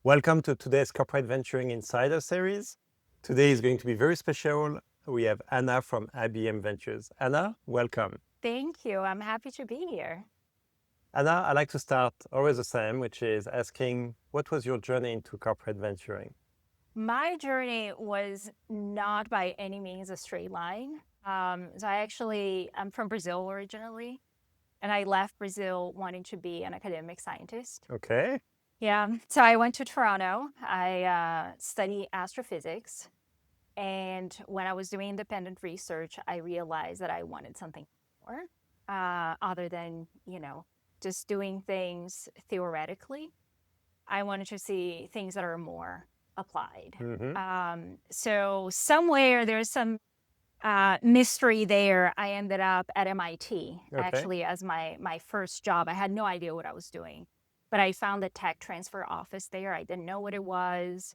Welcome to today's Corporate Venturing Insider series. Today is going to be very special. We have Ana from IBM Ventures. Ana, welcome. Thank you. I'm happy to be here. Ana, I like to start always the same, which is asking, what was your journey into corporate venturing? My journey was not by any means a straight line. I'm from Brazil originally, and I left Brazil wanting to be an academic scientist. Okay. Yeah. So I went to Toronto. I studied astrophysics. And when I was doing independent research, I realized that I wanted something more other than, just doing things theoretically. I wanted to see things that are more applied. Mm-hmm. So somewhere there's some mystery there. I ended up at MIT Okay. actually as my first job. I had no idea what I was doing, but I found the tech transfer office there. I didn't know what it was.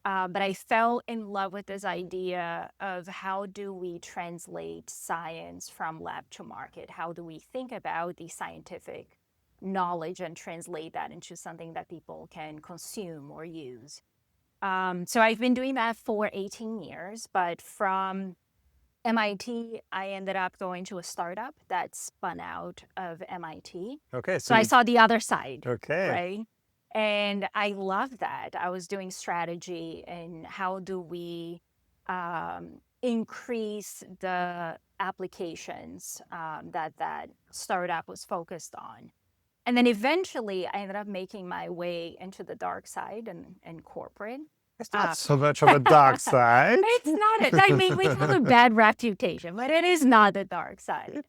But I fell in love with this idea of how do we translate science from lab to market? How do we think about the scientific knowledge and translate that into something that people can consume or use? So I've been doing that for 18 years, but from MIT, I ended up going to a startup that spun out of MIT. Okay. So I saw the other side, Okay. right? And I love that. I was doing strategy and how do we increase the applications that startup was focused on. And then eventually I ended up making my way into the dark side and corporate. It's not so much of a dark side. It's not. I mean, we have a bad reputation, but it is not the dark side.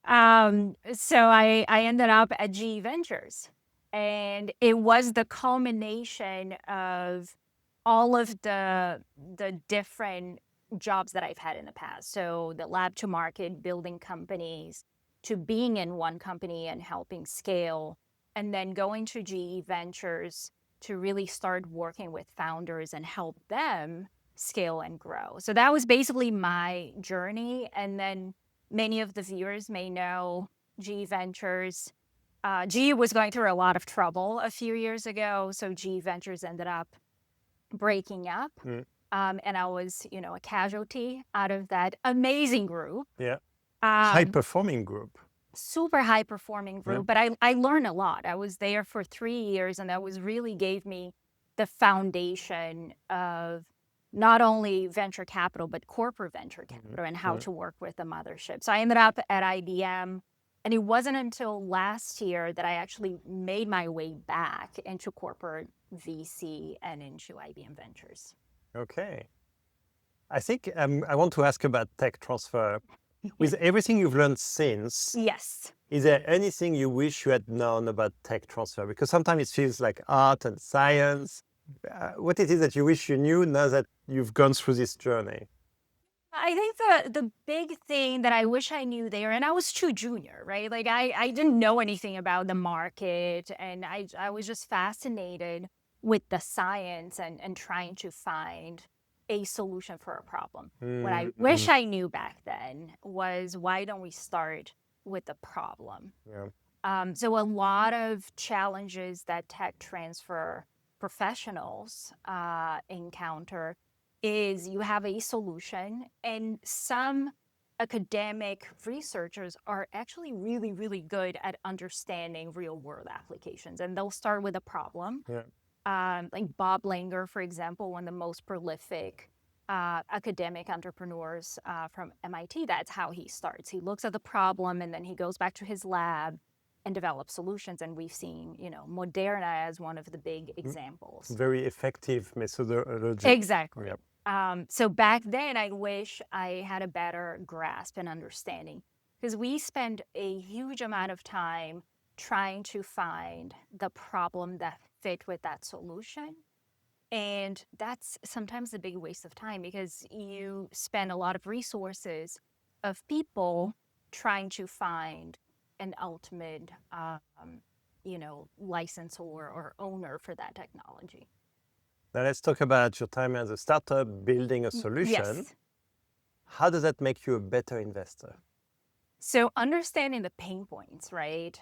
So I ended up at GE Ventures, and it was the culmination of all of the different jobs that I've had in the past. So the lab to market, building companies, to being in one company and helping scale, and then going to GE Ventures to really start working with founders and help them scale and grow. So that was basically my journey. And then many of the viewers may know GE Ventures. GE was going through a lot of trouble a few years ago. So GE Ventures ended up breaking up. Mm. And I was, a casualty out of that amazing group. Yeah. High-performing group. Super high performing group, but I learned a lot. I was there for 3 years, and that was really gave me the foundation of not only venture capital, but corporate venture capital and how to work with the mothership. So I ended up at IBM, and it wasn't until last year that I actually made my way back into corporate VC and into IBM Ventures. Okay. I think I want to ask about tech transfer. With everything you've learned since, Yes. is there anything you wish you had known about tech transfer? Because sometimes it feels like art and science. What it is that you wish you knew now that you've gone through this journey? I think the big thing that I wish I knew there, and I was too junior, right? Like I didn't know anything about the market, and I was just fascinated with the science and trying to find a solution for a problem. What I wish I knew back then was, why don't we start with the problem? Yeah. So a lot of challenges that tech transfer professionals encounter is you have a solution, and some academic researchers are actually really, really good at understanding real world applications, and they'll start with a problem. Yeah. Like Bob Langer, for example, one of the most prolific academic entrepreneurs from MIT, that's how he starts. He looks at the problem and then he goes back to his lab and develops solutions. And we've seen, Moderna as one of the big examples. Very effective methodology. Exactly. Yep. So back then, I wish I had a better grasp and understanding, because we spend a huge amount of time trying to find the problem that fit with that solution. And that's sometimes a big waste of time, because you spend a lot of resources of people trying to find an ultimate, licensor or owner for that technology. Now let's talk about your time as a startup building a solution. Yes. How does that make you a better investor? So understanding the pain points, right?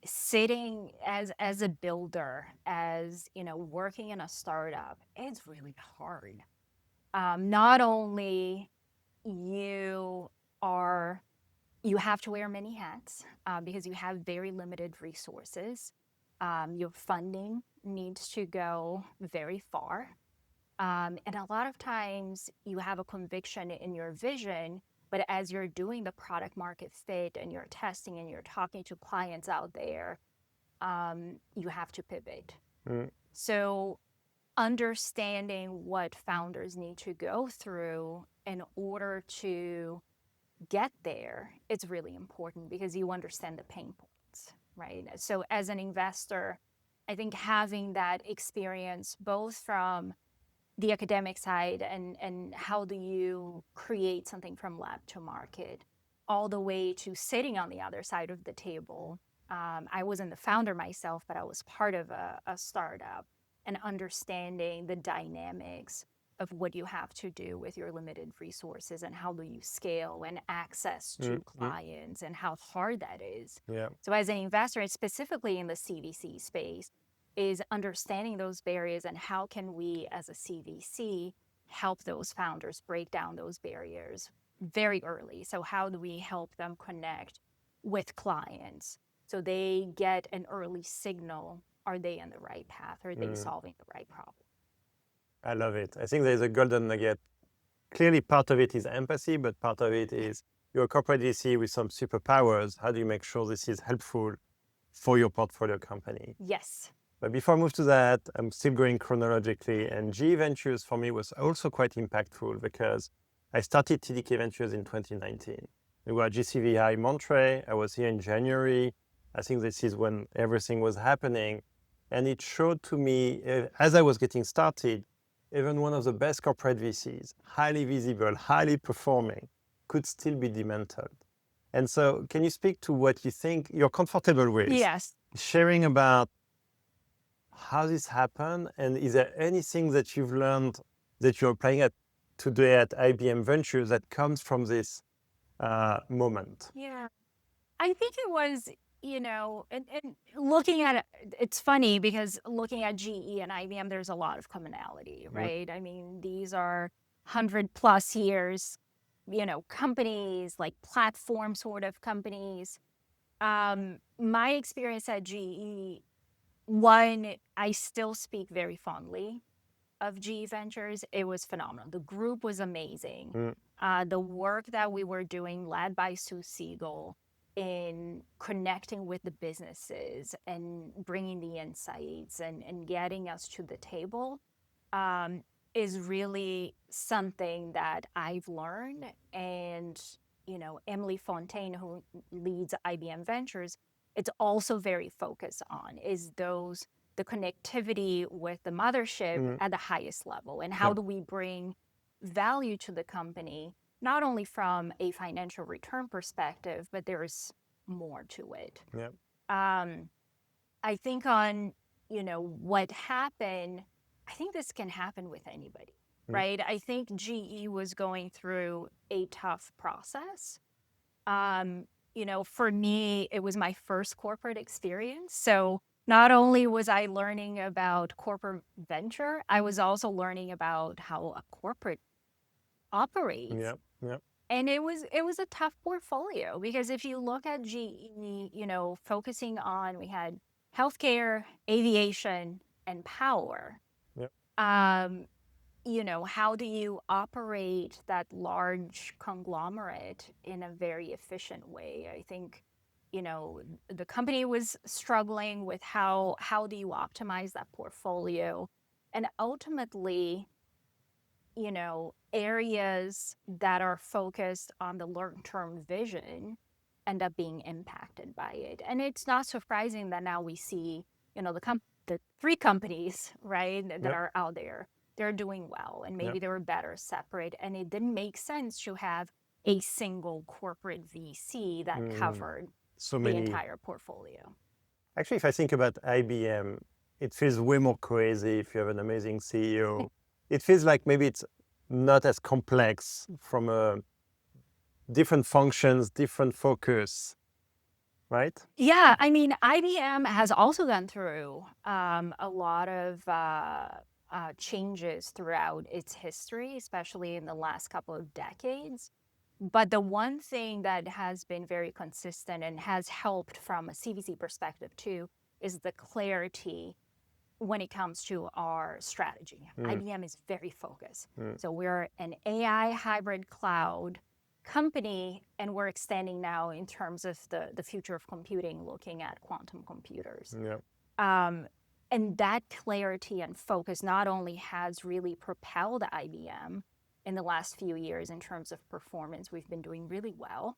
Sitting as a builder, as working in a startup, it's really hard. Not only you are you have to wear many hats because you have very limited resources. Your funding needs to go very far. And a lot of times you have a conviction in your vision, but as you're doing the product market fit and you're testing and you're talking to clients out there, you have to pivot. Mm. So understanding what founders need to go through in order to get there, it's really important because you understand the pain points, right? So as an investor, I think having that experience both from the academic side and how do you create something from lab to market, all the way to sitting on the other side of the table. I wasn't the founder myself, but I was part of a startup and understanding the dynamics of what you have to do with your limited resources and how do you scale and access to clients and how hard that is. Yeah. So as an investor, and specifically in the CVC space, is understanding those barriers and how can we as a CVC help those founders break down those barriers very early. So how do we help them connect with clients so they get an early signal? Are they in the right path? Are they solving the right problem? I love it. I think there's a golden nugget. Clearly, part of it is empathy, but part of it is you're a corporate VC with some superpowers. How do you make sure this is helpful for your portfolio company? Yes. But before I move to that, I'm still going chronologically. And GE Ventures for me was also quite impactful because I started TDK Ventures in 2019. We were at GCVI Monterey. I was here in January. I think this is when everything was happening. And it showed to me, as I was getting started, even one of the best corporate VCs, highly visible, highly performing, could still be dismantled. And so can you speak to what you think you're comfortable with? Yes. Sharing about how this happened, and is there anything that you've learned that you're applying today at IBM Ventures that comes from this moment? Yeah. I think it was, and looking at it, it's funny because looking at GE and IBM, there's a lot of commonality, right? I mean, these are 100+ years, companies, like platform sort of companies. My experience at GE, one, I still speak very fondly of GE Ventures. It was phenomenal. The group was amazing. The work that we were doing, led by Sue Siegel, in connecting with the businesses and bringing the insights and getting us to the table, is really something that I've learned. And, Emily Fontaine, who leads IBM Ventures, it's also very focused on is the connectivity with the mothership at the highest level. And how do we bring value to the company, not only from a financial return perspective, but there's more to it. Yeah. I think on, what happened, I think this can happen with anybody, right? I think GE was going through a tough process. For me, it was my first corporate experience. So not only was I learning about corporate venture, I was also learning about how a corporate operates. Yeah. Yeah. And it was a tough portfolio because if you look at GE, focusing on, we had healthcare, aviation, and power. Yeah. How do you operate that large conglomerate in a very efficient way? I think, the company was struggling with how do you optimize that portfolio, and ultimately, areas that are focused on the long-term vision end up being impacted by it. And it's not surprising that now we see, the three companies, right, that are out there, they're doing well, and maybe they were better separate. And it didn't make sense to have a single corporate VC that covered So the many. entire portfolio. Actually, if I think about IBM, it feels way more crazy if you have an amazing CEO. It feels like maybe it's not as complex from a different functions, different focus, right? Yeah, I mean, IBM has also gone through a lot of changes throughout its history, especially in the last couple of decades. But the one thing that has been very consistent and has helped from a CVC perspective too is the clarity when it comes to our strategy. IBM is very focused. So we're an AI hybrid cloud company, and we're extending now in terms of the future of computing, looking at quantum computers. Yeah. And that clarity and focus not only has really propelled IBM in the last few years in terms of performance, we've been doing really well,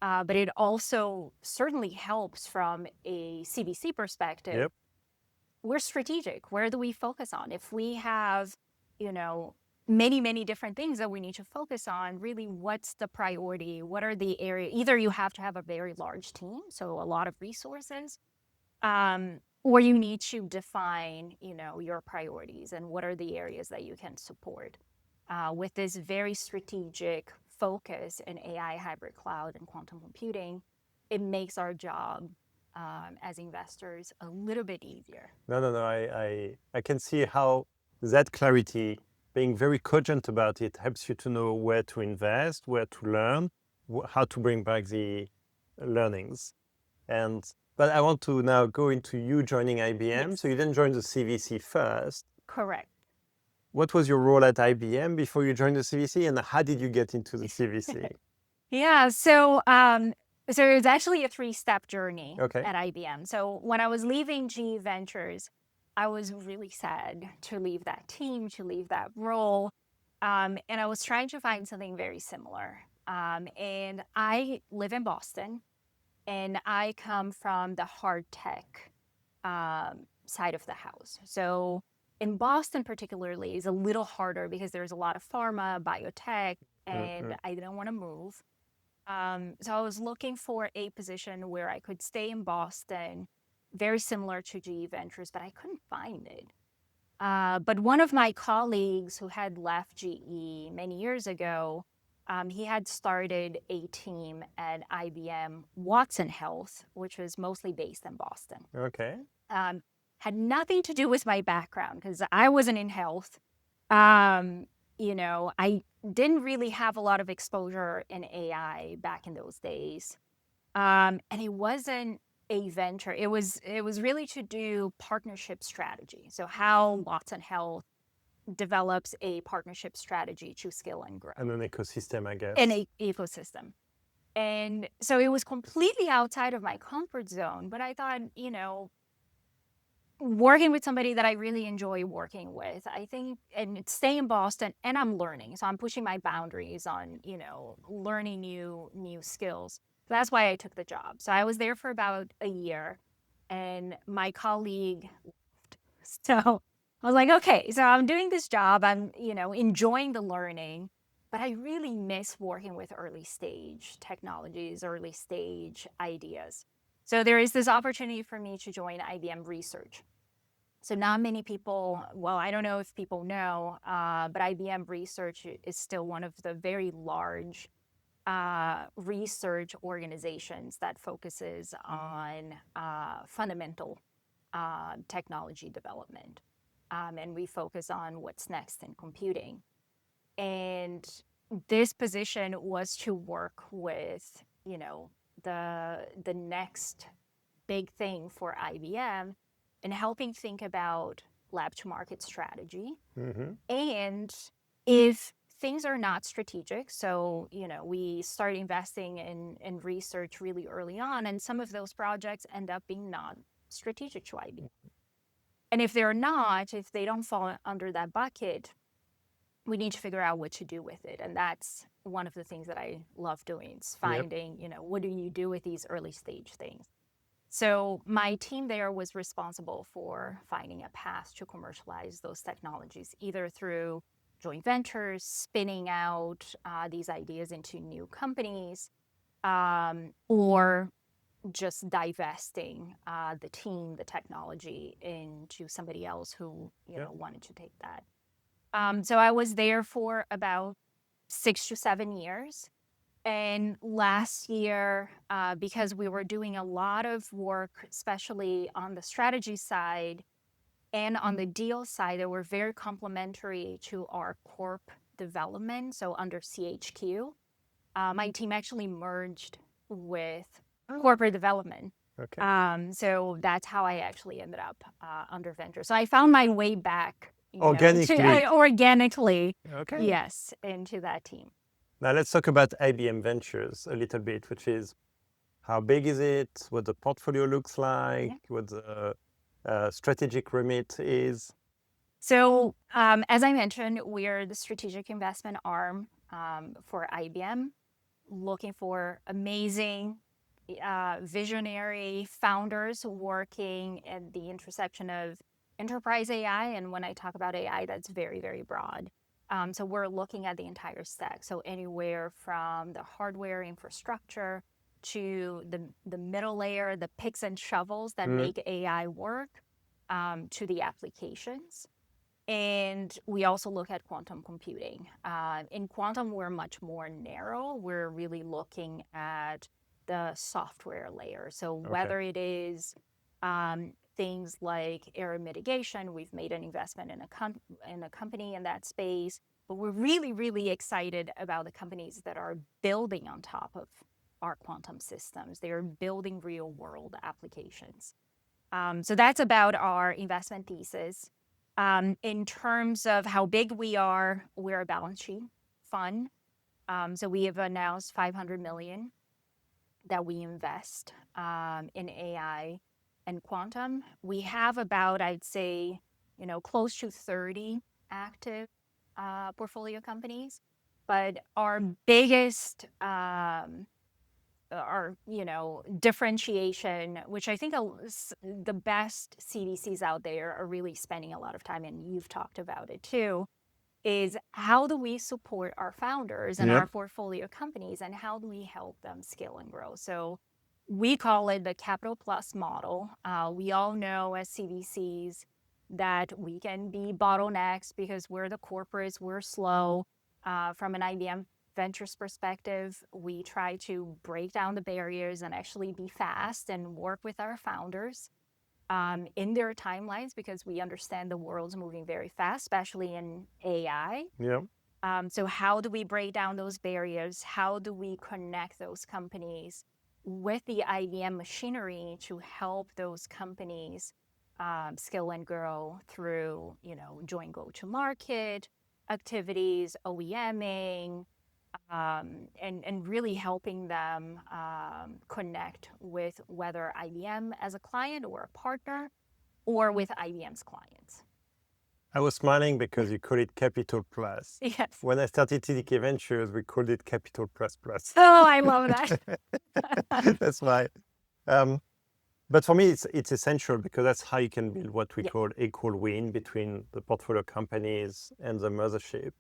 but it also certainly helps from a CVC perspective. Yep. We're strategic. Where do we focus on? If we have, many different things that we need to focus on, really, what's the priority? What are the areas? Either you have to have a very large team, so a lot of resources, or you need to define, your priorities and what are the areas that you can support. With this very strategic focus in AI, hybrid cloud, and quantum computing, it makes our job as investors a little bit easier. No. I can see how that clarity, being very cogent about it, helps you to know where to invest, where to learn, how to bring back the learnings. But I want to now go into you joining IBM. Yes. So you didn't join the CVC first. Correct. What was your role at IBM before you joined the CVC, and how did you get into the CVC? Yeah, so it was actually a 3-step journey Okay. at IBM. So when I was leaving GE Ventures, I was really sad to leave that team, to leave that role, and I was trying to find something very similar. And I live in Boston, and I come from the hard tech side of the house. So in Boston particularly is a little harder because there's a lot of pharma, biotech, and I didn't want to move. So I was looking for a position where I could stay in Boston, very similar to GE Ventures, but I couldn't find it. But one of my colleagues who had left GE many years ago, he had started a team at IBM Watson Health, which was mostly based in Boston. Okay. Had nothing to do with my background because I wasn't in health. I didn't really have a lot of exposure in AI back in those days. And it wasn't a venture. It was really to do partnership strategy. So how Watson Health develops a partnership strategy to scale and grow. And an ecosystem, I guess. An ecosystem. And so it was completely outside of my comfort zone. But I thought, working with somebody that I really enjoy working with, I think, and stay in Boston, and I'm learning. So I'm pushing my boundaries on, learning new skills. So that's why I took the job. So I was there for about a year, and my colleague left. So I was like, okay, so I'm doing this job. I'm, enjoying the learning, but I really miss working with early stage technologies, early stage ideas. So there is this opportunity for me to join IBM Research. So not many people, well, I don't know if people know, but IBM Research is still one of the very large research organizations that focuses on fundamental technology development. And we focus on what's next in computing. And this position was to work with, the next big thing for IBM and helping think about lab to market strategy. And if things are not strategic, so, we start investing in research really early on, and some of those projects end up being not strategic to IBM. And if they're not, if they don't fall under that bucket, we need to figure out what to do with it. And that's one of the things that I love doing, is finding, what do you do with these early stage things? So my team there was responsible for finding a path to commercialize those technologies, either through joint ventures, spinning out these ideas into new companies, or just divesting the team, the technology into somebody else who wanted to take that. So I was there for about 6 to 7 years. And last year, because we were doing a lot of work, especially on the strategy side and on the deal side, that were very complementary to our corp development. So under CHQ, my team actually merged with corporate development. Okay. So that's how I actually ended up under venture. So I found my way back, Organically. organically, Okay. yes, into that team. Now let's talk about IBM Ventures a little bit, which is how big is it, what the portfolio looks like, what the strategic remit is. So as I mentioned, we're the strategic investment arm for IBM, looking for amazing, visionary founders working at the intersection of enterprise AI. And when I talk about AI, that's very, very broad. So we're looking at the entire stack. So anywhere from the hardware infrastructure to the middle layer, the picks and shovels that make AI work, to the applications. And we also look at quantum computing. In quantum, we're much more narrow. We're really looking at the software layer. So whether it is things like error mitigation, we've made an investment in a company in that space, but we're really, really excited about the companies that are building on top of our quantum systems. They are building real world applications. So that's about our investment thesis. In terms of how big we are, we're a balance sheet fund. So we have announced $500 million that we invest in AI and quantum. We have about, I'd say, close to 30 active portfolio companies. But our biggest differentiation, which I think the best CVCs out there are really spending a lot of time, and you've talked about it too, is how do we support our founders and our portfolio companies, and how do we help them scale and grow? So we call it the Capital Plus model. We all know as CVCs that we can be bottlenecks because we're the corporates, we're slow. From an IBM Ventures perspective, we try to break down the barriers and actually be fast and work with our founders in their timelines, because we understand the world's moving very fast, especially in AI. Yeah. So how do we break down those barriers? How do we connect those companies with the IBM machinery to help those companies scale and grow through, joint go-to-market activities, OEMing, and really helping them connect with whether IBM as a client or a partner, or with IBM's clients. I was smiling because you call it Capital Plus. Yes. When I started TDK Ventures, we called it Capital Plus Plus. Oh, I love that. That's why. But for me, it's essential, because that's how you can build what we call equal win between the portfolio companies and the mothership.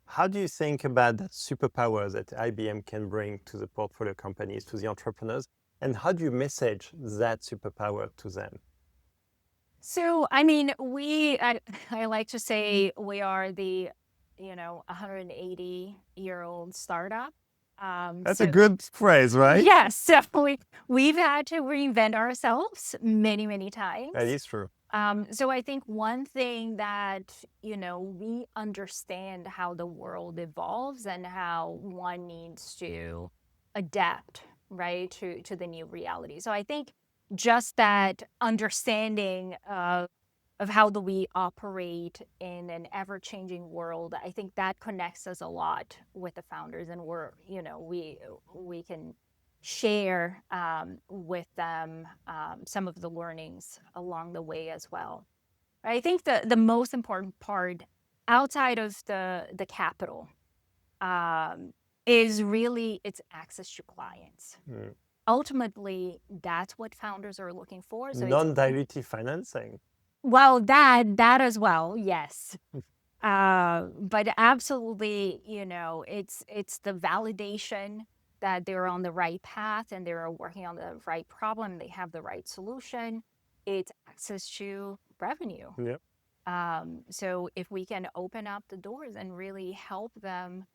How do you think about that superpower that IBM can bring to the portfolio companies, to the entrepreneurs? And how do you message that superpower to them? So, I mean, I like to say we are the, 180-year-old startup. That's a good phrase, right? Yes, so we've had to reinvent ourselves many, many times. That is true. So I think one thing that, we understand how the world evolves and how one needs to adapt, right, to the new reality. So I think just that understanding of how do we operate in an ever-changing world, I think that connects us a lot with the founders, and we can share with them some of the learnings along the way as well. I think the most important part outside of the capital is really its access to clients. Ultimately, that's what founders are looking for. So non-dilutive financing. Well, that as well, yes. But absolutely, it's the validation that they're on the right path and they're working on the right problem, they have the right solution. It's access to revenue. Yep. So if we can open up the doors and really help them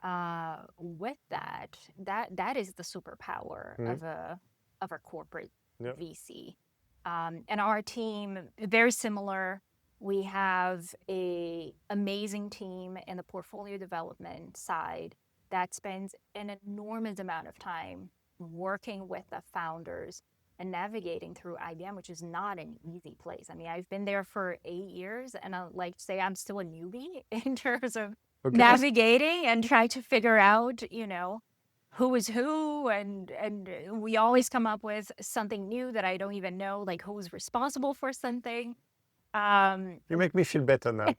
with that is the superpower Mm. of a corporate Yep. VC. And our team, very similar. We have a amazing team in the portfolio development side that spends an enormous amount of time working with the founders and navigating through IBM, which is not an easy place. I mean, I've been there for 8 years, and I like to say I'm still a newbie in terms of Okay. navigating and trying to figure out, who is who, and we always come up with something new that I don't even know, like who's responsible for something. You make me feel better now.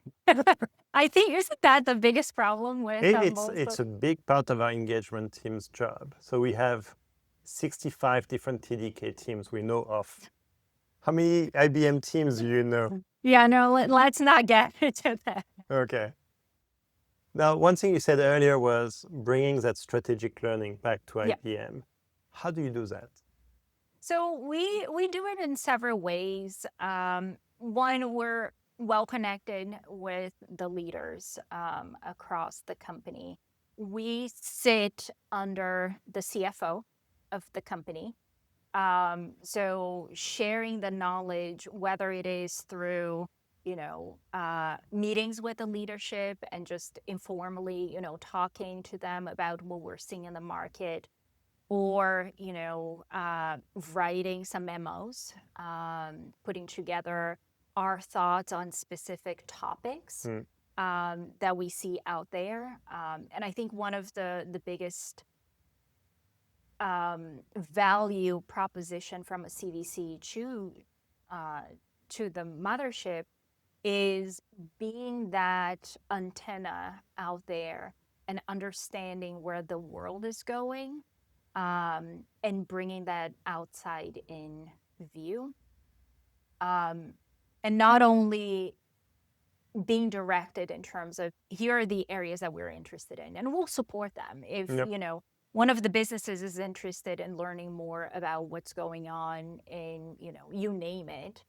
I think isn't that the biggest problem with most It's a big part of our engagement team's job. So we have 65 different TDK teams we know of. How many IBM teams do you know? Yeah, no, let's not get into that. Okay. Now, one thing you said earlier was bringing that strategic learning back to Yeah. IBM. How do you do that? So we do it in several ways. One, we're well connected with the leaders across the company. We sit under the CFO of the company. So sharing the knowledge, whether it is through, meetings with the leadership and just informally, talking to them about what we're seeing in the market, or, writing some memos, putting together our thoughts on specific topics that we see out there. And I think one of the biggest value proposition from a CVC to the mothership is being that antenna out there and understanding where the world is going, and bringing that outside in view. And not only being directed in terms of here are the areas that we're interested in, and we'll support them if Yep. one of the businesses is interested in learning more about what's going on in you name it.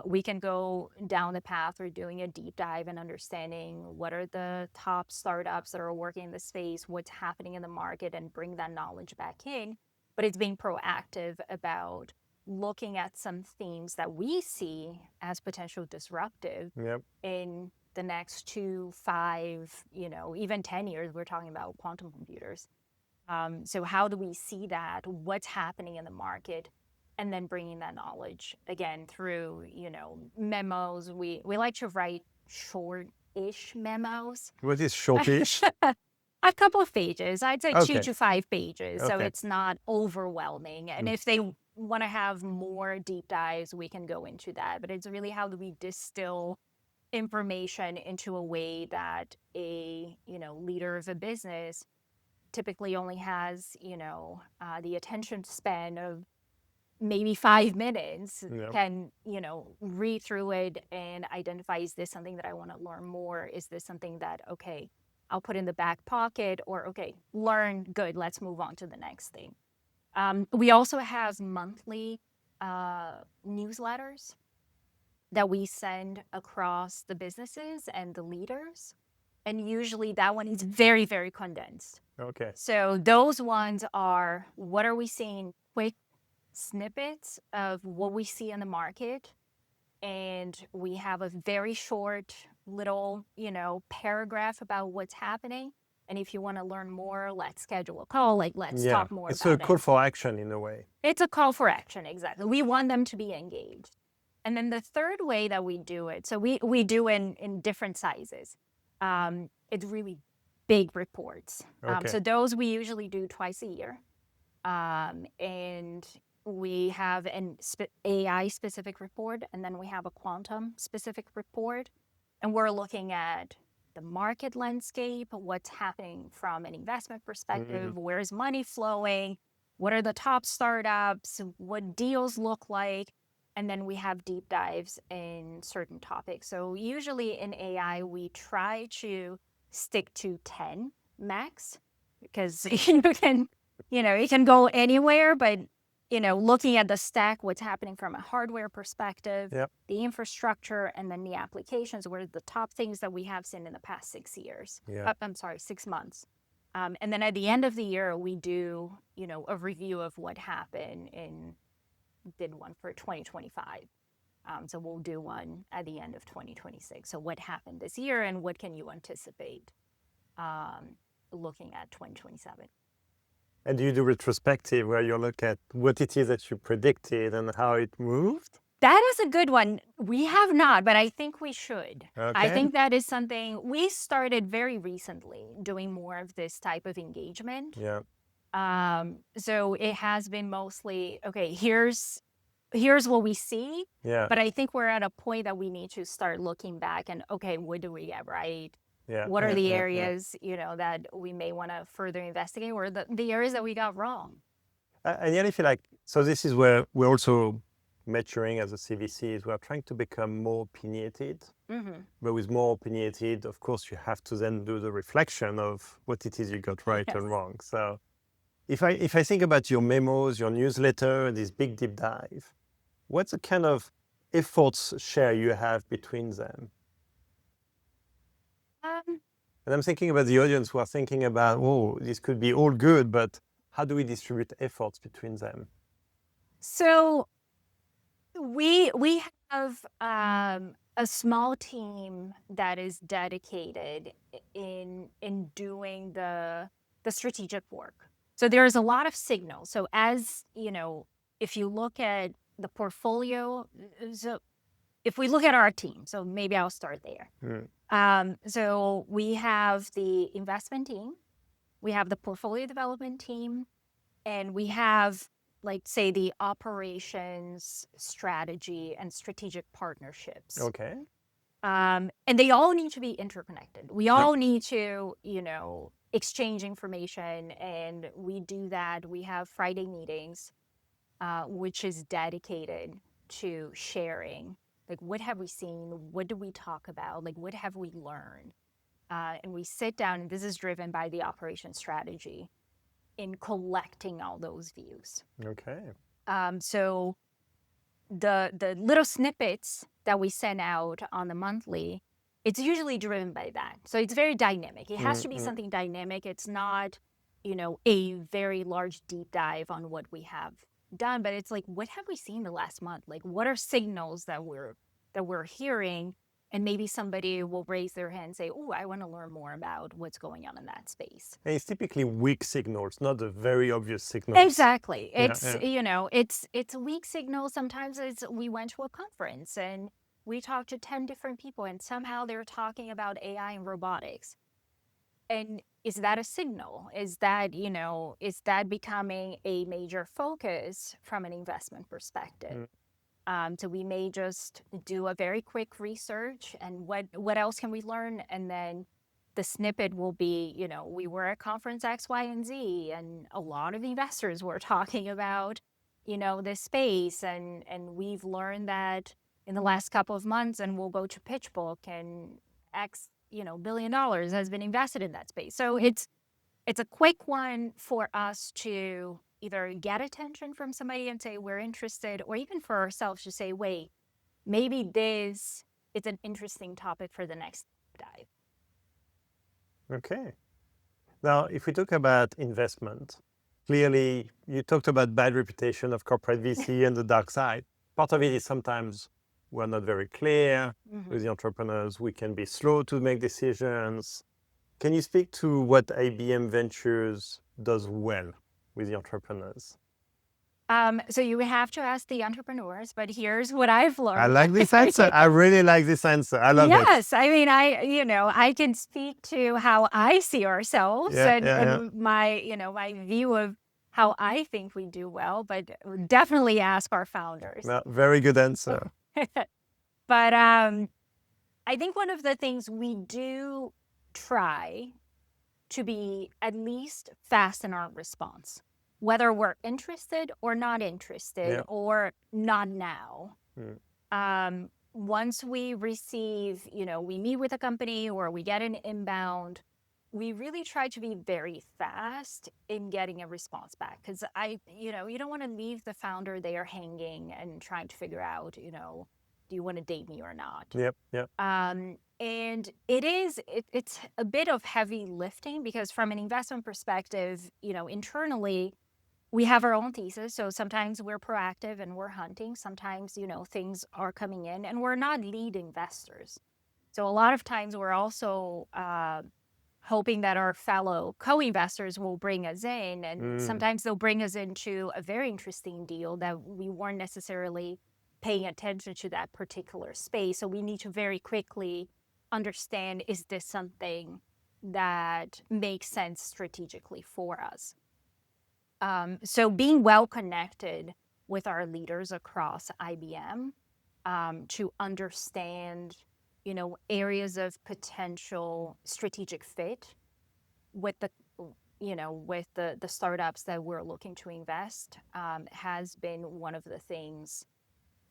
We can go down the path or doing a deep dive and understanding what are the top startups that are working in the space, what's happening in the market, and bring that knowledge back in. But it's being proactive about looking at some themes that we see as potential disruptive Yep. in the next 2, 5, even 10 years. We're talking about quantum computers. So how do we see that? What's happening in the market? And then bringing that knowledge again through, memos. We like to write short-ish memos. What is shortish? A couple of pages. I'd say 2 Okay. to 5 pages. So Okay. it's not overwhelming. And if they want to have more deep dives, we can go into that. But it's really how do we distill information into a way that a leader of a business typically only has the attention span of maybe 5 minutes, Yep. can read through it and identify, is this something that I want to learn more? Is this something that, okay, I'll put in the back pocket, or okay, learn, good, let's move on to the next thing. We also have monthly newsletters that we send across the businesses and the leaders. And usually that one is very, very condensed. Okay. So those ones are, what are we seeing? Quick snippets of what we see in the market. And we have a very short little, paragraph about what's happening. And if you want to learn more, let's schedule a call. Like, let's talk more It's about a call it. for action in a way. It's a call for action, exactly. We want them to be engaged. And then the third way that we do it, so we do in different sizes. It's really big reports. Okay. So those we usually do twice a year. And we have an AI specific report, and then we have a quantum specific report. And we're looking at the market landscape, what's happening from an investment perspective, where's money flowing, what are the top startups, what deals look like. And then we have deep dives in certain topics. So usually in AI, we try to stick to 10 max, because it can go anywhere, but looking at the stack, what's happening from a hardware perspective, Yep. the infrastructure, and then the applications were the top things that we have seen in the past 6 years. Yeah. I'm sorry, 6 months. And then at the end of the year, we do, a review of what happened did one for 2025. So we'll do one at the end of 2026. So what happened this year and what can you anticipate looking at 2027? And you do retrospective where you look at what it is that you predicted and how it moved? That is a good one. We have not, but I think we should. I Okay. think that is something we started very recently doing more of this type of engagement. Yeah. So it has been mostly, okay, here's what we see, Yeah. but I think we're at a point that we need to start looking back and, okay, what do we get right? Yeah. What are the Yeah. areas, that we may want to further investigate, or the areas that we got wrong? I nearly feel like, so this is where we're also maturing as a CVC, we're trying to become more opinionated. Mm-hmm. But with more opinionated, of course, you have to then do the reflection of what it is you got right Yes. and wrong. So if I think about your memos, your newsletter, this big deep dive, what's the kind of efforts share you have between them? And I'm thinking about the audience who are thinking about, oh, this could be all good, but how do we distribute efforts between them? So we have a small team that is dedicated in doing the strategic work. So there's a lot of signals. So as if you look at the portfolio, so if we look at our team, so maybe I'll start there. So we have the investment team, we have the portfolio development team, and we have, like, say, the operations, strategy, and strategic partnerships. Okay. And they all need to be interconnected. We all need to, exchange information, and we do that. We have Friday meetings, which is dedicated to sharing. Like, what have we seen? What do we talk about? Like, what have we learned? And we sit down, and this is driven by the operation strategy in collecting all those views. Okay. So the little snippets that we send out on the monthly, it's usually driven by that. So it's very dynamic. It has to be something dynamic. It's not, a very large deep dive on what we have done, but it's like, what have we seen the last month? Like, what are signals that we're hearing? And maybe somebody will raise their hand and say, oh, I want to learn more about what's going on in that space. And it's typically weak signals, not the very obvious signals. Exactly. It's, Yeah. It's a weak signal. Sometimes we went to a conference and we talked to 10 different people and somehow they're talking about AI and robotics. And is that a signal? Is that becoming a major focus from an investment perspective? So we may just do a very quick research and what else can we learn? And then the snippet will be, we were at conference X, Y, and Z, and a lot of investors were talking about, this space. And we've learned that in the last couple of months, and we'll go to PitchBook, and X, $1 billion has been invested in that space. So it's a quick one for us to either get attention from somebody and say we're interested, or even for ourselves to say, wait, maybe this is an interesting topic for the next dive. Okay. Now, if we talk about investment, clearly you talked about bad reputation of corporate VC and the dark side. Part of it is sometimes we're not very clear with the entrepreneurs. We can be slow to make decisions. Can you speak to what IBM Ventures does well with the entrepreneurs? So you have to ask the entrepreneurs, but here's what I've learned. I like this answer. I really like this answer. I love it. Yes, I mean, I can speak to how I see ourselves and my view of how I think we do well, but definitely ask our founders. No, very good answer. But I think one of the things we do try to be at least fast in our response, whether we're interested or not interested or not now. Once we receive, we meet with a company or we get an inbound, we really try to be very fast in getting a response back. Because you don't want to leave the founder there hanging and trying to figure out, do you want to date me or not? Yep. And it's a bit of heavy lifting because from an investment perspective, internally, we have our own thesis. So sometimes we're proactive and we're hunting. Sometimes, things are coming in and we're not lead investors. So a lot of times we're also hoping that our fellow co-investors will bring us in. And sometimes they'll bring us into a very interesting deal that we weren't necessarily paying attention to that particular space. So we need to very quickly understand, is this something that makes sense strategically for us? So being well connected with our leaders across IBM to understand, areas of potential strategic fit with the startups that we're looking to invest has been one of the things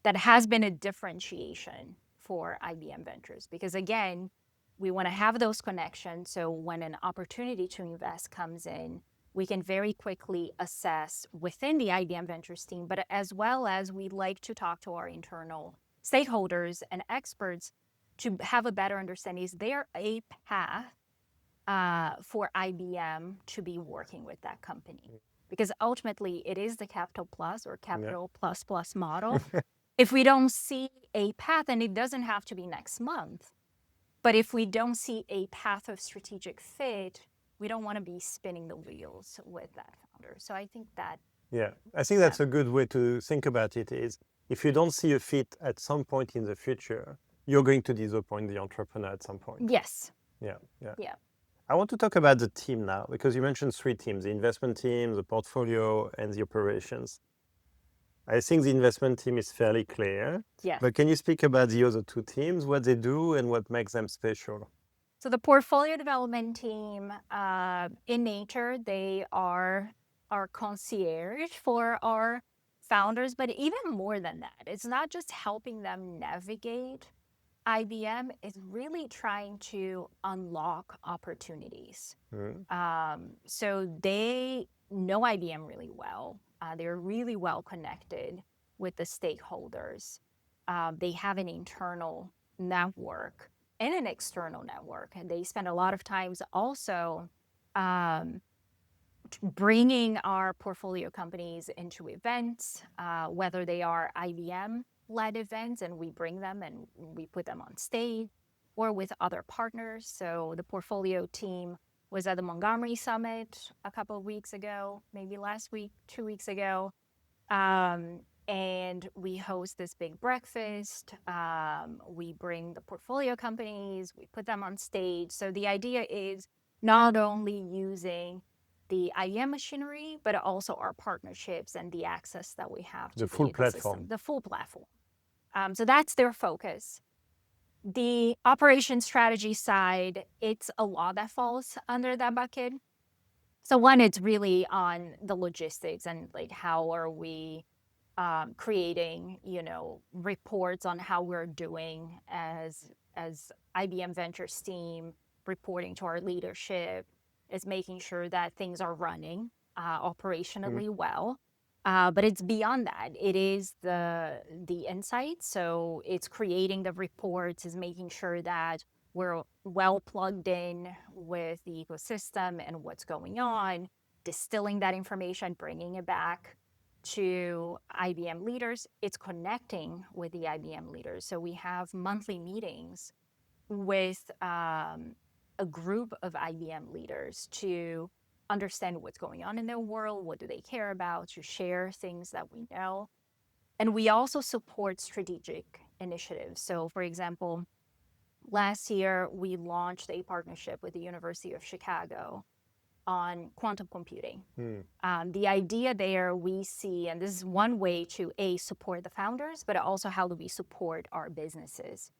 that has been a differentiation for IBM Ventures. Because again, we want to have those connections. So when an opportunity to invest comes in, we can very quickly assess within the IBM Ventures team, but as well as we like to talk to our internal stakeholders and experts to have a better understanding. Is there a path for IBM to be working with that company? Because ultimately it is the capital plus or capital plus plus model. If we don't see a path, and it doesn't have to be next month, but if we don't see a path of strategic fit, we don't want to be spinning the wheels with that founder. So I think that. Yeah, I think that's a good way to think about it is if you don't see a fit at some point in the future, you're going to disappoint the entrepreneur at some point. Yes. Yeah. Yeah. I want to talk about the team now because you mentioned 3 teams, the investment team, the portfolio, and the operations. I think the investment team is fairly clear. Yes. But can you speak about the other 2 teams, what they do and what makes them special? So the portfolio development team, in nature, they are our concierge for our founders, but even more than that, it's not just helping them navigate IBM, it's really trying to unlock opportunities. So they know IBM really well. They're really well connected with the stakeholders. They have an internal network and an external network. And they spend a lot of times also bringing our portfolio companies into events, whether they are IBM-led events, and we bring them and we put them on stage, or with other partners. So the portfolio team was at the Montgomery Summit a couple of weeks ago, maybe last week, 2 weeks ago. And we host this big breakfast. We bring the portfolio companies, we put them on stage. So the idea is not only using the IBM machinery, but also our partnerships and the access that we have to the full platform. The full platform. So that's their focus. The operation strategy side, it's a lot that falls under that bucket. So one, it's really on the logistics and like how are we creating, reports on how we're doing as IBM Ventures team, reporting to our leadership, is making sure that things are running operationally well. But it's beyond that. It is the insights. So it's creating the reports, is making sure that we're well plugged in with the ecosystem and what's going on, distilling that information, bringing it back to IBM leaders. It's connecting with the IBM leaders. So we have monthly meetings with a group of IBM leaders to understand what's going on in their world, what do they care about, to share things that we know. And we also support strategic initiatives. So for example, last year we launched a partnership with the University of Chicago on quantum computing. The idea there we see, and this is one way to support the founders, but also how do we support our businesses.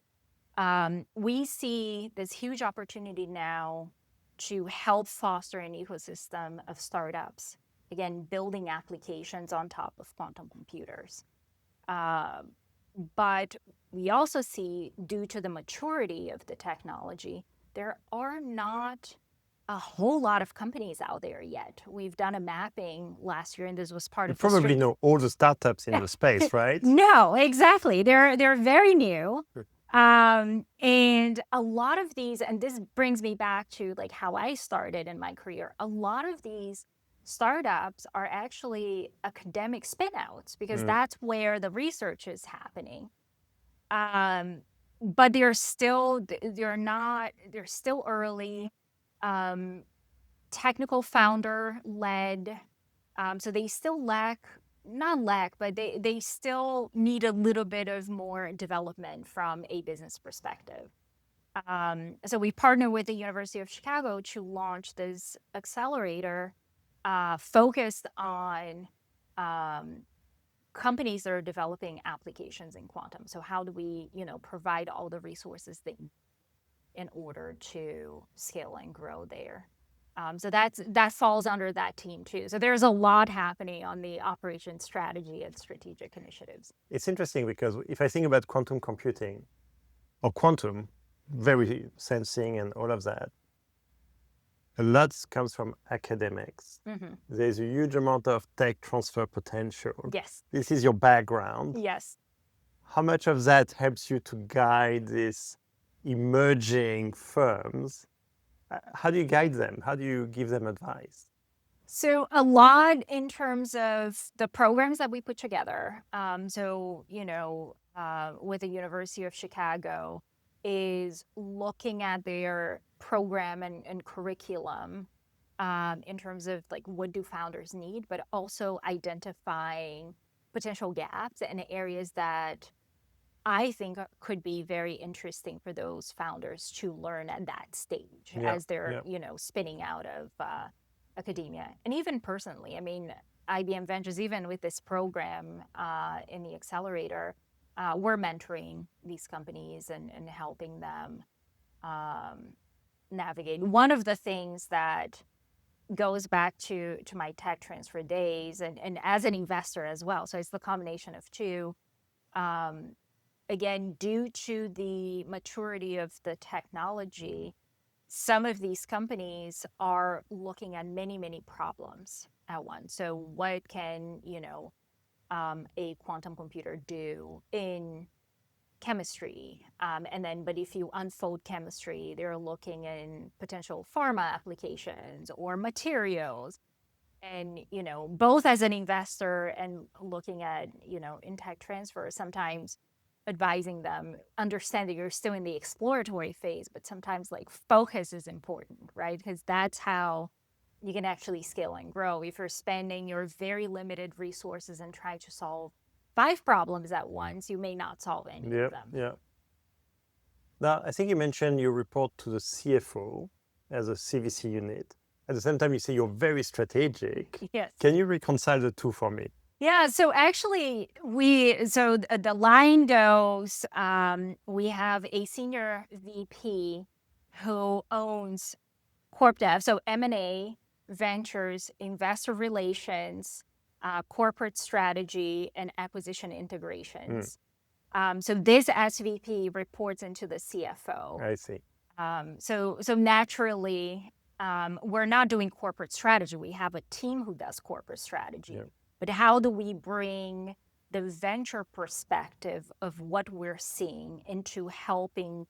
We see this huge opportunity now to help foster an ecosystem of startups, again, building applications on top of quantum computers. But we also see, due to the maturity of the technology, there are not a whole lot of companies out there yet. We've done a mapping last year, and this was part You of probably know all the startups in the space, right? No, exactly. They're very new. And a lot of these, and this brings me back to like how I started in my career, a lot of these startups are actually academic spinouts because that's where the research is happening. But they're still early, technical founder led. So they still but they still need a little bit of more development from a business perspective. So we partnered with the University of Chicago to launch this accelerator focused on companies that are developing applications in quantum. So how do we, provide all the resources they need in order to scale and grow there? So that falls under that team too. So there's a lot happening on the operation strategy and strategic initiatives. It's interesting because if I think about quantum computing or quantum, very sensing and all of that, a lot comes from academics. There's a huge amount of tech transfer potential. Yes. This is your background. Yes. How much of that helps you to guide these emerging firms? How do you guide them? How do you give them advice? So a lot in terms of the programs that we put together. With the University of Chicago is looking at their program and curriculum in terms of like what do founders need, but also identifying potential gaps and areas that I think could be very interesting for those founders to learn at that stage as they're, spinning out of academia. And even personally, I mean, IBM Ventures, even with this program in the accelerator, we're mentoring these companies and helping them navigate. One of the things that goes back to my tech transfer days and as an investor as well. So it's the combination of two. Again, due to the maturity of the technology, some of these companies are looking at many, many problems at once. So what can, a quantum computer do in chemistry? But if you unfold chemistry, they're looking in potential pharma applications or materials. And, both as an investor and looking at, in tech transfer, sometimes advising them, understand that you're still in the exploratory phase, but sometimes like focus is important, right? Because that's how you can actually scale and grow. If you're spending your very limited resources and trying to solve 5 problems at once, you may not solve any of them. Yeah. Now, I think you mentioned you report to the CFO as a CVC unit. At the same time, you say you're very strategic. Yes. Can you reconcile the two for me? Yeah, so actually the line goes, we have a senior VP who owns corp dev, so M&A, ventures, investor relations, corporate strategy, and acquisition integrations. So this SVP reports into the CFO. I see. So naturally, we're not doing corporate strategy. We have a team who does corporate strategy. Yeah. But how do we bring the venture perspective of what we're seeing into helping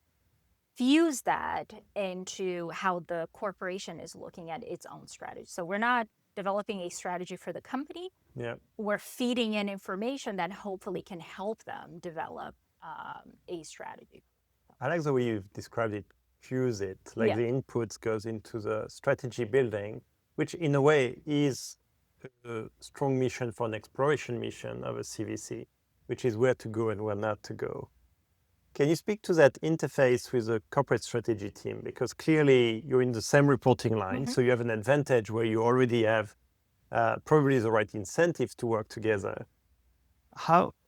fuse that into how the corporation is looking at its own strategy? So we're not developing a strategy for the company. Yeah. We're feeding in information that hopefully can help them develop a strategy. I like the way you've described it, fuse it, like the inputs goes into the strategy building, which in a way is a strong mission for an exploration mission of a CVC, which is where to go and where not to go. Can you speak to that interface with the corporate strategy team? Because clearly you're in the same reporting line, so you have an advantage where you already have probably the right incentives to work together.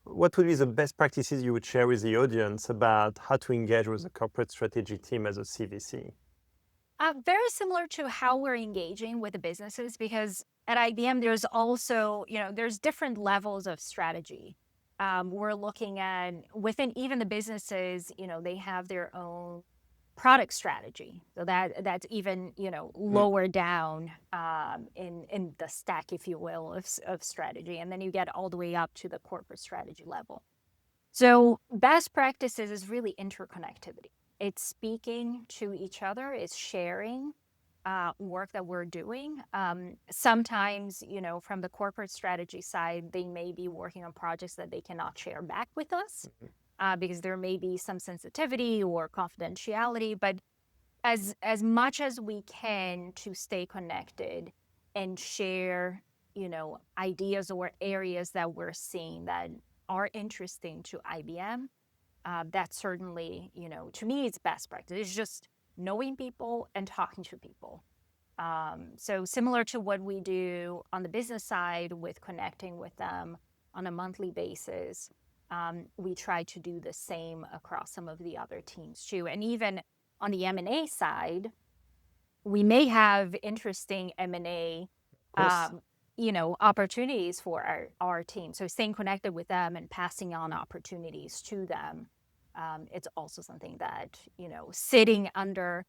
What would be the best practices you would share with the audience about how to engage with the corporate strategy team as a CVC? Very similar to how we're engaging with the businesses, because at IBM, there's also, there's different levels of strategy. We're looking at within even the businesses, they have their own product strategy. So that's even, lower down in the stack, if you will, of strategy. And then you get all the way up to the corporate strategy level. So best practices is really interconnectivity. It's speaking to each other, it's sharing work that we're doing. Sometimes, from the corporate strategy side, they may be working on projects that they cannot share back with us because there may be some sensitivity or confidentiality. But as much as we can to stay connected and share, ideas or areas that we're seeing that are interesting to IBM, that's certainly, to me, it's best practice. It's just knowing people and talking to people. So similar to what we do on the business side with connecting with them on a monthly basis, we try to do the same across some of the other teams too. And even on the M&A side, we may have interesting M&A, Of course. opportunities for our team. So staying connected with them and passing on opportunities to them, it's also something that, sitting under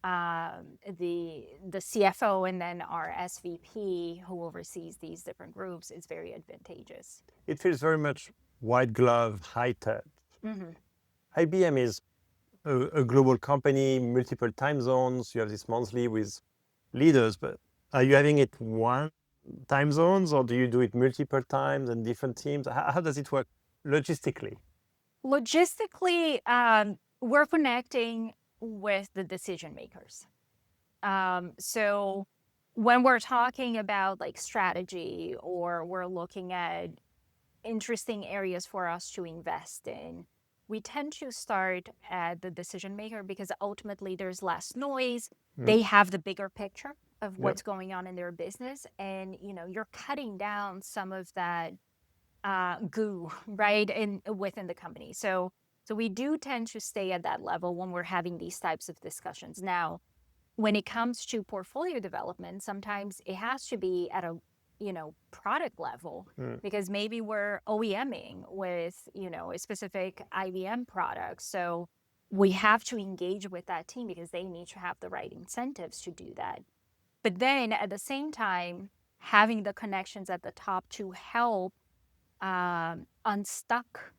the CFO and then our SVP who oversees these different groups is very advantageous. It feels very much white glove, high touch. Mm-hmm. IBM is a global company, multiple time zones. You have this monthly with leaders, but are you having it one time zones or do you do it multiple times and different teams? How does it work logistically? Logistically, we're connecting with the decision makers. So when we're talking about like strategy or we're looking at interesting areas for us to invest in, we tend to start at the decision maker because ultimately there's less noise. They have the bigger picture of Yep. what's going on in their business, and you're cutting down some of that goo, right, in within the company. So we do tend to stay at that level when we're having these types of discussions. Now, when it comes to portfolio development, sometimes it has to be at a product level because maybe we're OEMing with a specific IBM product. So we have to engage with that team because they need to have the right incentives to do that. But then at the same time, having the connections at the top to help unstuck,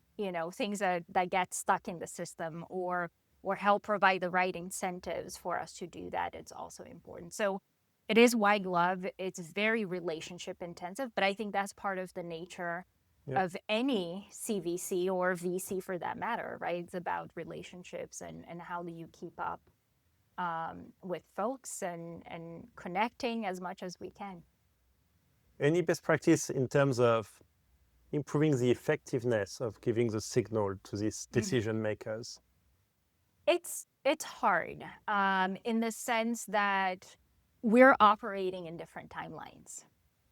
things that get stuck in the system or help provide the right incentives for us to do that. It's also important. So it is white glove. It's very relationship intensive, but I think that's part of the nature Yep. of any CVC or VC for that matter, right? It's about relationships and how do you keep up with folks and connecting as much as we can. Any best practice in terms of improving the effectiveness of giving the signal to these decision makers? It's hard in the sense that we're operating in different timelines.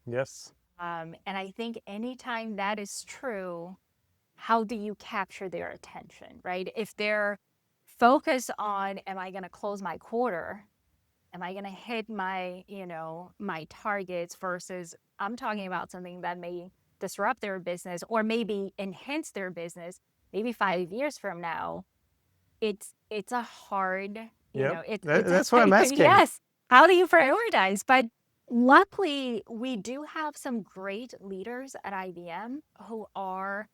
Yes. And I think anytime that is true, how do you capture their attention, right? If they're focused on, am I going to close my quarter? Am I going to hit my, my targets versus I'm talking about something that may disrupt their business or maybe enhance their business maybe 5 years from now. It's a hard, Yep. it's a That's what I'm asking. yes. How do you prioritize? But luckily, we do have some great leaders at IBM who are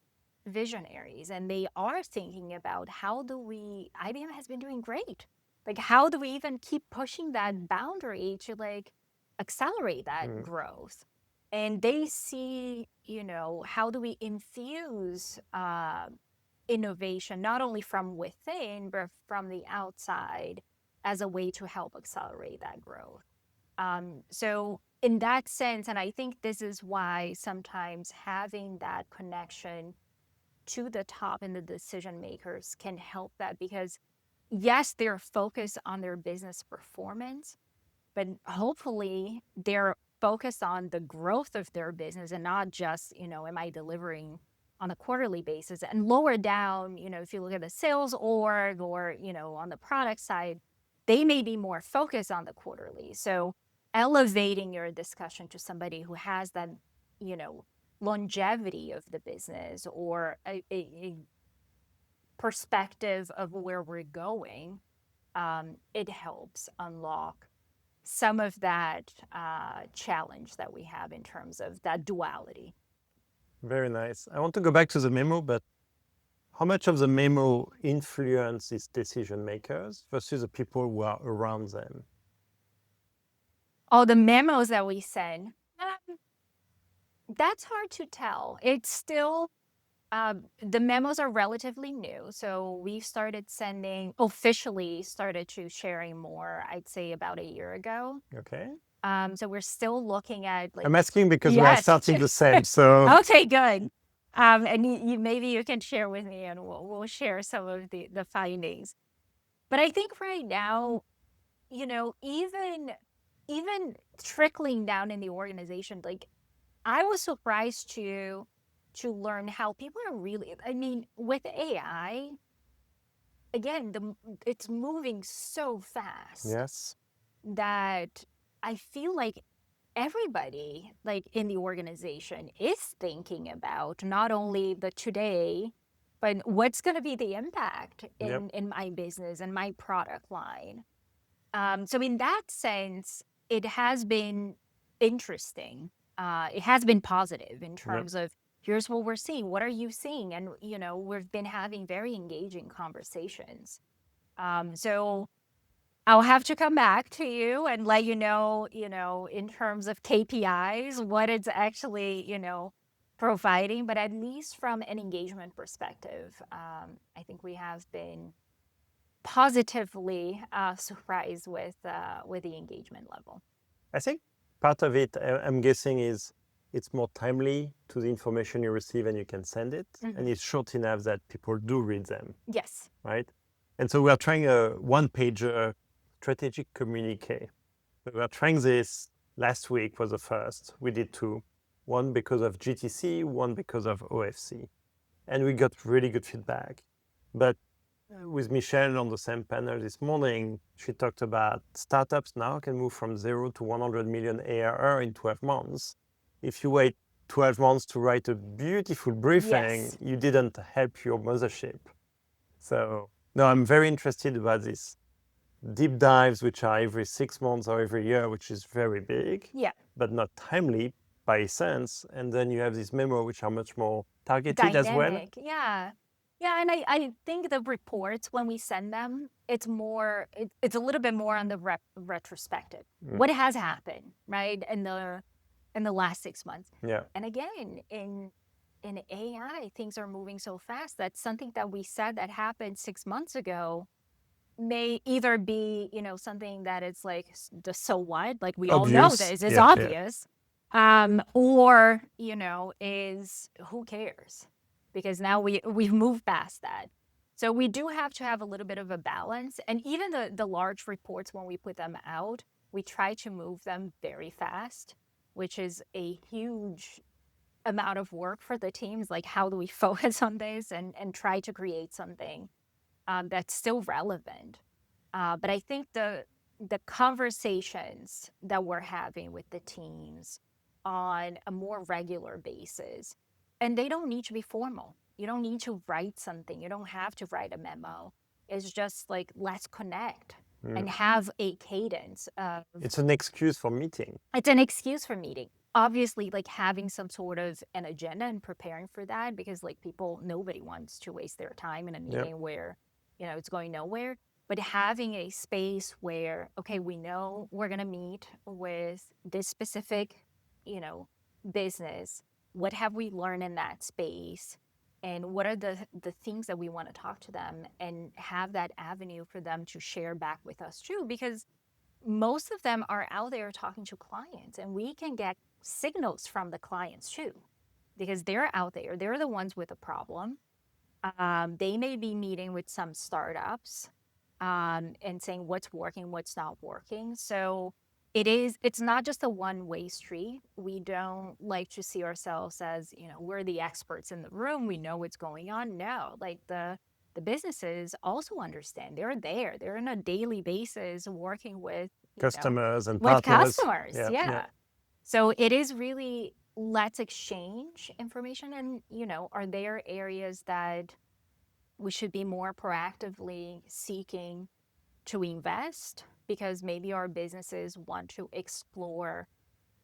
visionaries and they are thinking about how do we, IBM has been doing great. Like, how do we even keep pushing that boundary to like accelerate that growth? And they see, how do we infuse innovation, not only from within, but from the outside as a way to help accelerate that growth. So, in that sense, and I think this is why sometimes having that connection to the top and the decision makers can help that because, yes, they're focused on their business performance, but hopefully they're focused on the growth of their business and not just, am I delivering on a quarterly basis and lower down, if you look at the sales org or, on the product side, they may be more focused on the quarterly. So elevating your discussion to somebody who has that, longevity of the business or a perspective of where we're going, it helps unlock some of that challenge that we have in terms of that duality. Very nice. I want to go back to the memo, but How much of the memo influences decision makers versus the people who are around them? All the memos that we send, that's hard to tell. It's still, the memos are relatively new. So we officially started to sharing more, I'd say about a year ago. Okay. So we're still looking at I'm asking because we are yes. starting the same. So Okay, good. And maybe you can share with me, and we'll share some of the findings. But I think right now, even trickling down in the organization, like I was surprised to learn how people are really. I mean, with AI, again, it's moving so fast yes, that I feel like everybody like in the organization is thinking about not only the today, but what's going to be the impact yep, in my business and my product line. So in that sense, it has been interesting. It has been positive in yep. terms of here's what we're seeing. What are you seeing? And we've been having very engaging conversations. So I'll have to come back to you and let in terms of KPIs, what it's actually, providing. But at least from an engagement perspective, I think we have been positively surprised with the engagement level. I think part of it, I'm guessing, is it's more timely to the information you receive and you can send it. And it's short enough that people do read them, Yes. right? And so we are trying a one-pager strategic communique. We are trying this last week was the first. We did two, one because of GTC, one because of OFC. And we got really good feedback. But with Michelle on the same panel this morning, she talked about startups now can move from 0 to 100 million ARR in 12 months. If you wait 12 months to write a beautiful briefing, Yes. you didn't help your mothership. So, no, I'm very interested about this deep dives, which are every 6 months or every year, which is very big, Yeah. but not timely by sense. And then you have these memo, which are much more targeted as well. Dynamic. Yeah. Yeah, and I think the reports when we send them, it's it's a little bit more on the retrospective. What has happened, right? In the last 6 months. Yeah. And again, in AI, things are moving so fast that something that we said that happened 6 months ago may either be, something that it's like the so what, like we all know Obvious. this, it's Yeah, yeah. obvious. Or, is who cares? Because now we've moved past that. So we do have to have a little bit of a balance. And even the large reports, when we put them out, we try to move them very fast, which is a huge amount of work for the teams. Like, how do we focus on this and try to create something that's still relevant? But I think the conversations that we're having with the teams on a more regular basis, and they don't need to be formal. You don't need to write something. You don't have to write a memo. It's just like, let's connect and have a cadence of. It's an excuse for meeting. It's an excuse for meeting. Obviously, like having some sort of an agenda and preparing for that, because like nobody wants to waste their time in a meeting where, it's going nowhere. But having a space where, okay, we know we're going to meet with this specific, business. What have we learned in that space? And what are the things that we want to talk to them, and have that avenue for them to share back with us too? Because most of them are out there talking to clients, and we can get signals from the clients too, because they're out there. They're the ones with a problem. They may be meeting with some startups and saying what's working, what's not working. So it's not just a one-way street. We don't like to see ourselves as, we're the experts in the room. We know what's going on. No, like the businesses also understand. They're there. They're on a daily basis working with Customers and with partners. customers. Yeah. So it is really, let's exchange information, and are there areas that we should be more proactively seeking to invest, because maybe our businesses want to explore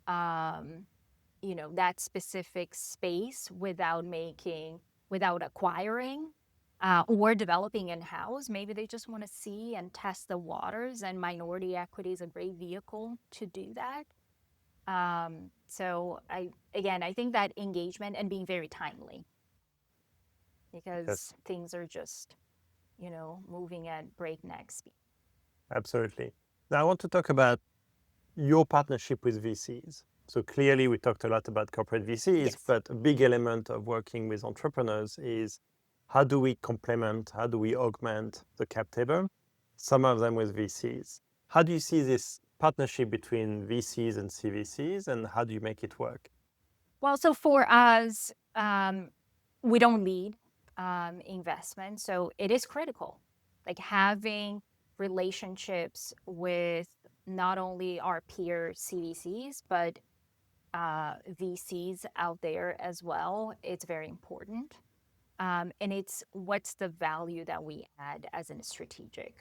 that specific space without acquiring. or developing in-house. Maybe they just want to see and test the waters, and minority equity is a great vehicle to do that. So I think that engagement and being very timely, Yes, because things are just, moving at breakneck speed. absolutely. Now I want to talk about your partnership with VCs. So clearly we talked a lot about corporate VCs, Yes. but a big element of working with entrepreneurs is how do we complement, how do we augment the cap table, some of them with VCs. How do you see this partnership between VCs and CVCs, and how do you make it work? Well, so for us, we don't lead investment, so it is critical, like having relationships with not only our peer CVCs, but VCs out there as well. It's very important. And it's what's the value that we add as a strategic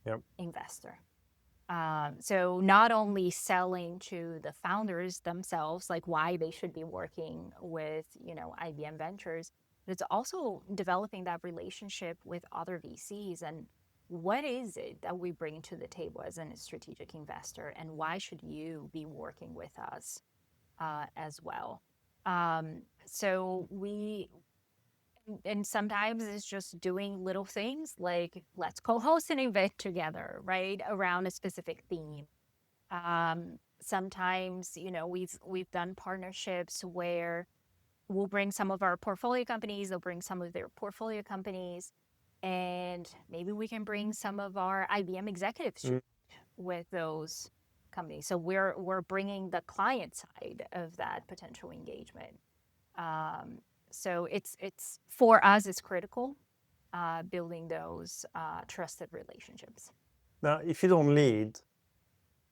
Yep. investor. So not only selling to the founders themselves, like why they should be working with, IBM Ventures, but it's also developing that relationship with other VCs, and what is it that we bring to the table as a strategic investor, and why should you be working with us as well? So we and sometimes it's just doing little things like let's co-host an event together, right, around a specific theme. Sometimes, we've done partnerships where we'll bring some of our portfolio companies, they'll bring some of their portfolio companies, and maybe we can bring some of our IBM executives Mm. with those companies. So we're bringing the client side of that potential engagement. Um, so it's for us, it's critical building those trusted relationships. Now, if you don't lead,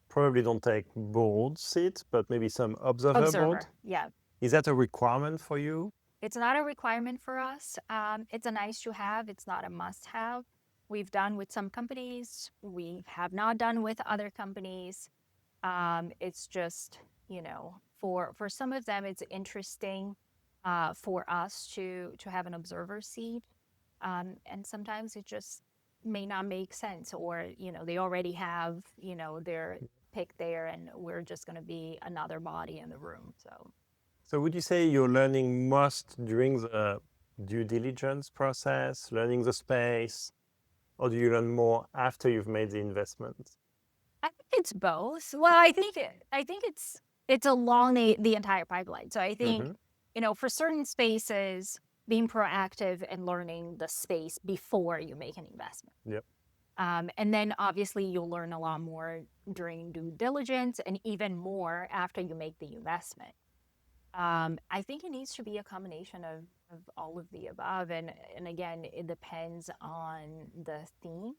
probably don't take board seats, but maybe some observer board. Observer, yeah. Is that a requirement for you? It's not a requirement for us. It's a nice to have. It's not a must have. We've done with some companies. We have not done with other companies. It's just, for some of them, it's interesting for us to have an observer seat. And sometimes it just may not make sense, or, they already have, their pick there, and we're just going to be another body in the room. So would you say you're learning most during the due diligence process, learning the space, or do you learn more after you've made the investment? I think it's both. Well, I think it's along the entire pipeline. So I think, Mm-hmm. for certain spaces, being proactive and learning the space before you make an investment. Yep. And then obviously you'll learn a lot more during due diligence, and even more after you make the investment. I think it needs to be a combination of all of the above. And again, it depends on the theme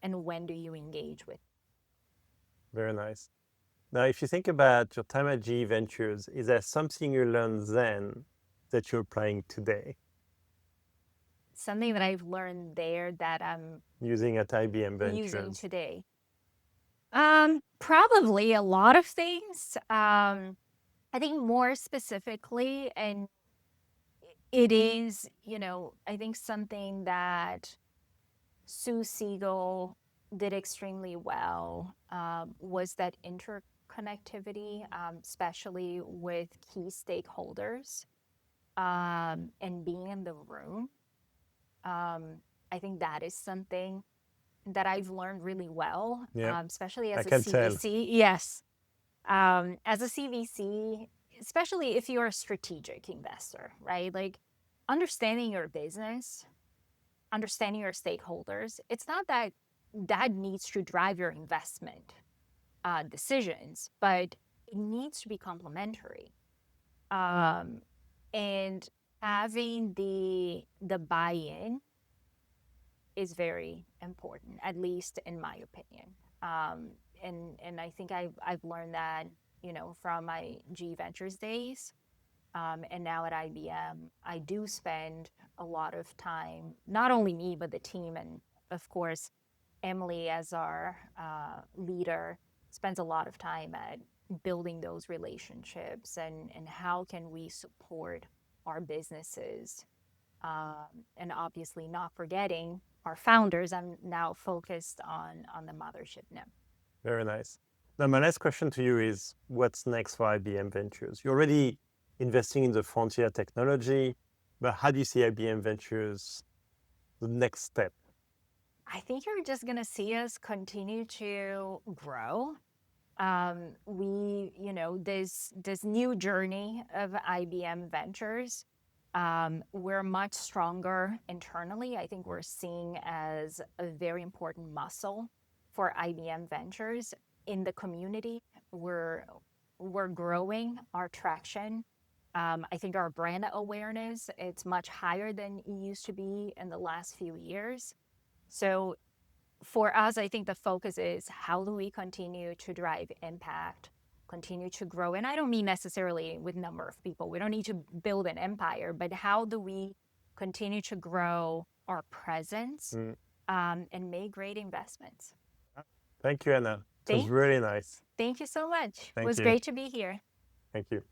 and when do you engage with. Very nice. Now, if you think about your time at GE Ventures, is there something you learned then that you're applying today Something that I've learned there that I'm using at IBM using Ventures? today. Probably a lot of things. I think more specifically, and it is, I think something that Sue Siegel did extremely well was that interconnectivity, especially with key stakeholders, and being in the room. I think that is something that I've learned really well, Yeah, especially I as a can tell. CVC. Yes. As a CVC, especially if you're a strategic investor, right? Like understanding your business, understanding your stakeholders, it's not that that needs to drive your investment decisions, but it needs to be complementary. Um, and having the buy-in is very important, at least in my opinion. And I think I've learned that, from my G Ventures days, and now at IBM, I do spend a lot of time, not only me but the team, and of course, Emily as our leader spends a lot of time at building those relationships, and how can we support our businesses and obviously not forgetting our founders. I'm now focused on the mothership now. Very nice. Now, my last question to you is, what's next for IBM Ventures? You're already investing in the frontier technology, but how do you see IBM Ventures, the next step? I think you're just going to see us continue to grow. This new journey of IBM Ventures, we're much stronger internally. I think we're seen as a very important muscle for IBM Ventures in the community. We're growing our traction. I think our brand awareness, it's much higher than it used to be in the last few years. So for us, I think the focus is how do we continue to drive impact, continue to grow? And I don't mean necessarily with number of people. We don't need to build an empire, but how do we continue to grow our presence and make great investments? Thank you, Anna. It was Thank, really nice. thank you so much. It Thank was you. great to be here. Thank you.